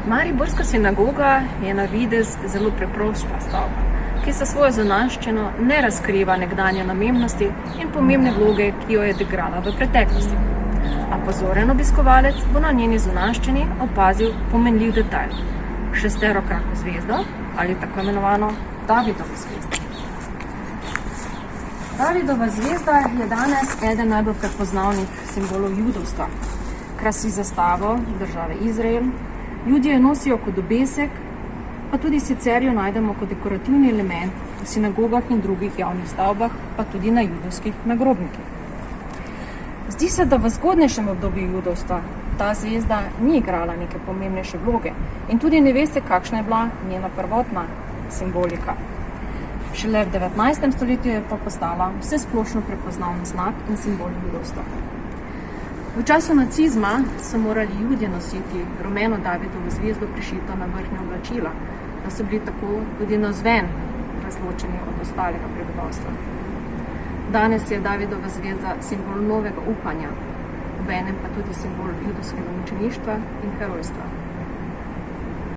Mariborska sinagoga je na videz zelo preprosta stavba, ki sa svojo zunanjščino ne razkriva nekdanje namembnosti in pomembne vloge, ki jo je odigrala v preteklosti. A pozoren obiskovalec bo na njeni zunanjščini opazil pomenljiv detajl – šesterokrako zvezdo ali tako imenovano Davidovo zvezdo. Davidova zvezda je danes eden najbolj prepoznavnih simbolov judovstva. Krasi zastavo države Izrael. Judje jo nosijo kot obesek, pa tudi sicer jo najdemo kot dekorativni element v sinagogah in drugih javnih stavbah, pa tudi na judovskih nagrobnikih. Zdi se, da v zgodnejšem obdobju judovstva ta zvezda ni igrala neke pomembnejše vloge in tudi ne veste, kakšna je bila njena prvotna simbolika. Šele v 19. stoletju je pa postala vsesplošno prepoznaven znak in simbol judovstva. V času nacizma so morali Judje nositi rumeno Davidovo zvezdo prišito na vrhnja oblačila, da so bili tako tudi navzven razločeni od ostalega prebivalstva. Danes je Davidova zvezda simbol novega upanja, obenem pa tudi simbol judovskega mučeništva in herojstva.